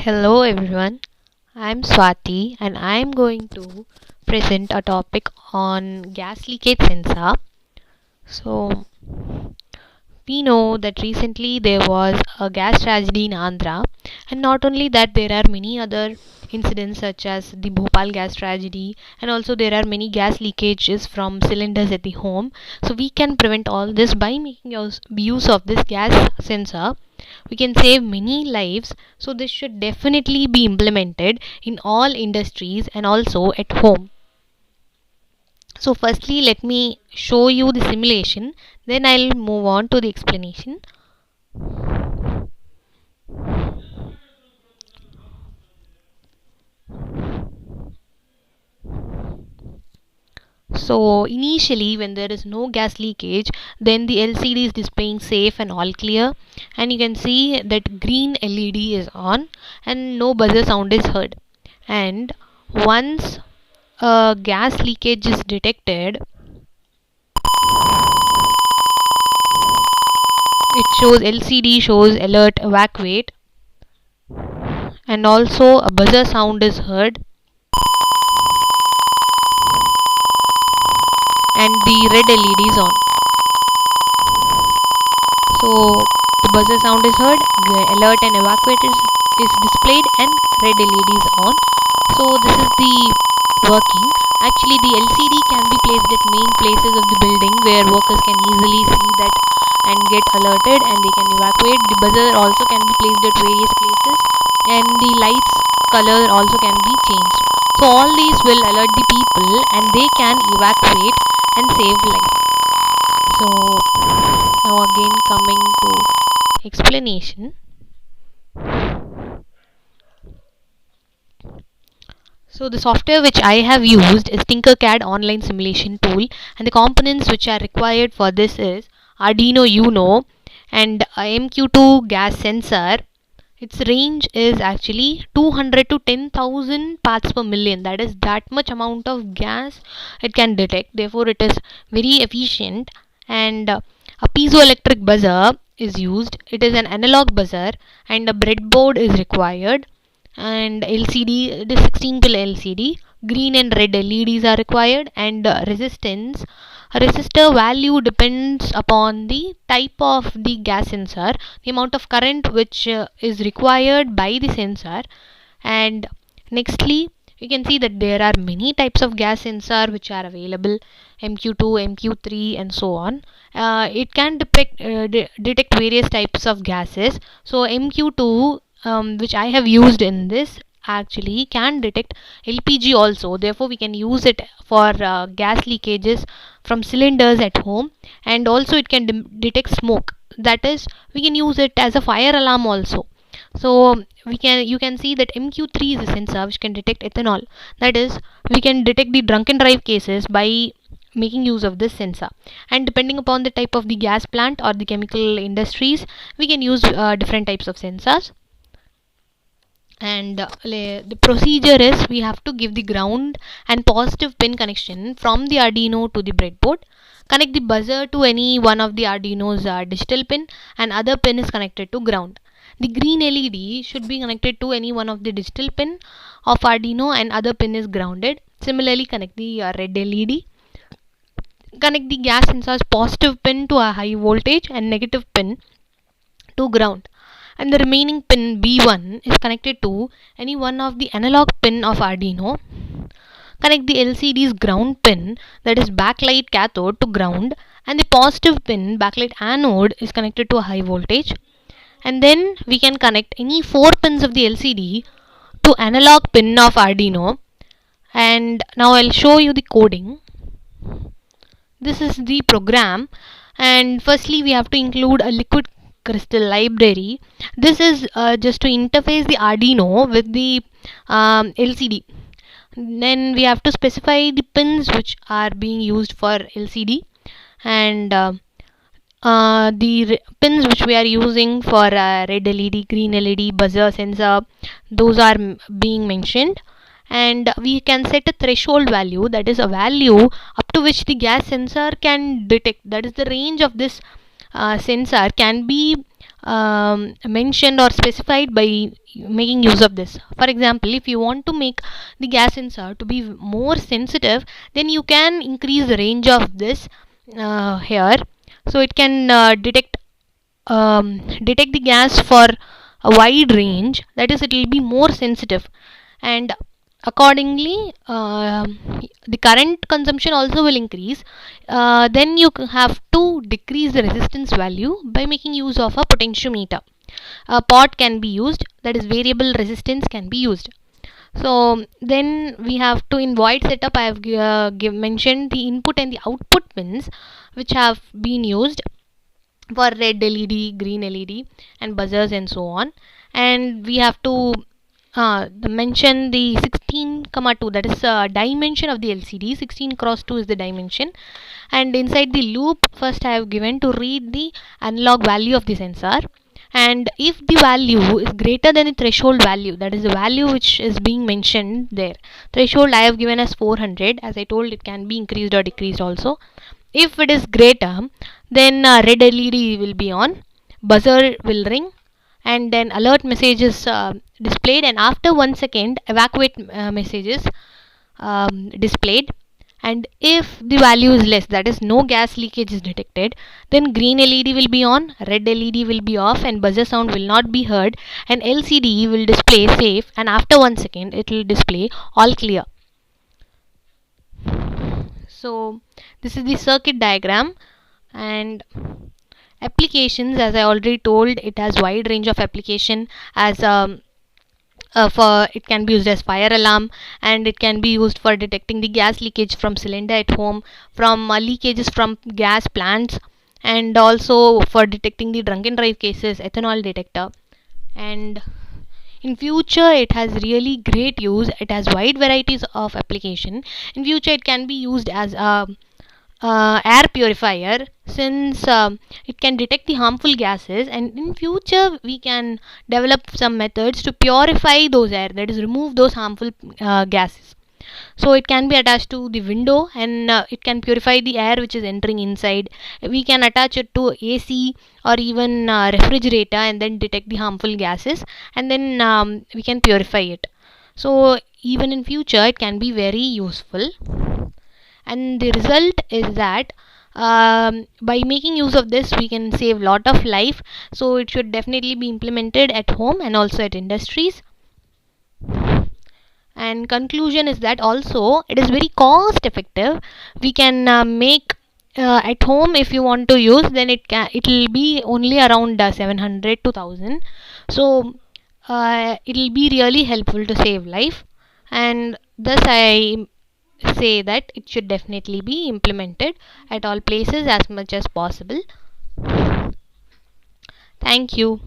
Hello everyone, I'm Swati and I'm going to present a topic on gas leakage sensor. So, we know that recently there was a gas tragedy in Andhra, and not only that, there are many other incidents such as the Bhopal gas tragedy, and also there are many gas leakages from cylinders at the home. So, we can prevent all this by making use of this gas sensor. We can save many lives, so this should definitely be implemented in all industries and also at home. So firstly, let me show you the simulation, then I'll move on to the explanation. So initially, when there is no gas leakage, then the LCD is displaying safe and all clear, and you can see that green LED is on and no buzzer sound is heard. And once a gas leakage is detected, it shows LCD shows alert evacuate, and also a buzzer sound is heard, and the red LED is on. So the buzzer sound is heard, alert and evacuate is displayed, and red LED is on. So this is the working. Actually, the LCD can be placed at main places of the building where workers can easily see that and get alerted and they can evacuate. The buzzer also can be placed at various places, and the lights color also can be changed. So all these will alert the people and they can evacuate and save life. So now again coming to explanation. So the software which I have used is Tinkercad online simulation tool, and the components which are required for this is Arduino Uno and a MQ2 gas sensor. Its range is actually 200 to 10,000 parts per million. That is that much amount of gas it can detect. Therefore, it is very efficient. And a piezoelectric buzzer is used. It is an analog buzzer, and a breadboard is required. And LCD, it is 16 pin LCD. Green and red LEDs are required, and resistance. A resistor value depends upon the type of the gas sensor, the amount of current which is required by the sensor. And nextly, you can see that there are many types of gas sensor which are available: MQ2, MQ3, and so on. It can detect various types of gases. So MQ2, which I have used in this, actually can detect LPG also. Therefore, we can use it for gas leakages from cylinders at home, and also it can detect smoke. That is, we can use it as a fire alarm also. So you can see that MQ3 is a sensor which can detect ethanol. That is, we can detect the drunken drive cases by making use of this sensor. And depending upon the type of the gas plant or the chemical industries, we can use different types of sensors. And the procedure is, we have to give the ground and positive pin connection from the Arduino to the breadboard. Connect the buzzer to any one of the Arduino's digital pin, and other pin is connected to ground. The green LED should be connected to any one of the digital pin of Arduino, and other pin is grounded. Similarly, connect the red LED. Connect the gas sensor's positive pin to a high voltage and negative pin to ground, and the remaining pin B1 is connected to any one of the analog pin of Arduino. Connect the LCD's ground pin, that is backlight cathode, to ground, and the positive pin backlight anode is connected to a high voltage. And then we can connect any 4 pins of the LCD to analog pin of Arduino. And now I'll show you the coding. This is the program, and firstly we have to include a liquid crystal library. This is just to interface the Arduino with the LCD. Then we have to specify the pins which are being used for LCD, and the pins which we are using for red LED, green LED, buzzer, sensor, those are being mentioned. And we can set a threshold value, that is a value up to which the gas sensor can detect. That is, the range of this sensor can be mentioned or specified by making use of this. For example, if you want to make the gas sensor to be more sensitive, then you can increase the range of this here, so it can detect the gas for a wide range, that is, it will be more sensitive, and accordingly the current consumption also will increase. Then you have to decrease the resistance value by making use of a potentiometer. A pot can be used, that is, variable resistance can be used. So then we have to, in void setup, I have mentioned the input and the output pins which have been used for red LED, green LED, and buzzers and so on. And we have to mention the 16,2, that is dimension of the LCD. 16x2 is the dimension, and inside the loop first I have given to read the analog value of the sensor, and if the value is greater than the threshold value, that is the value which is being mentioned there, threshold I have given as 400. As I told, it can be increased or decreased also. If it is greater, then red LED will be on, buzzer will ring, and then alert messages displayed, and after 1 second evacuate messages displayed. And if the value is less, that is no gas leakage is detected, then green LED will be on, red LED will be off, and buzzer sound will not be heard, and LCD will display safe, and after 1 second it will display all clear. So this is the circuit diagram. And applications, as I already told, it has wide range of application, as for it can be used as fire alarm, and it can be used for detecting the gas leakage from cylinder at home, from leakages from gas plants, and also for detecting the drunken drive cases, ethanol detector. And in future it has really great use, it has wide varieties of application. In future it can be used as a air purifier, since it can detect the harmful gases, and in future we can develop some methods to purify those air, that is, remove those harmful gases. So it can be attached to the window, and it can purify the air which is entering inside. We can attach it to AC or even refrigerator, and then detect the harmful gases, and then we can purify it. So even in future it can be very useful, and the result is that by making use of this we can save lot of life. So it should definitely be implemented at home and also at industries. And conclusion is that also it is very cost effective. We can make at home. If you want to use, then it will be only around 700 to 1000. So it will be really helpful to save life, and thus I say that it should definitely be implemented at all places as much as possible. Thank you.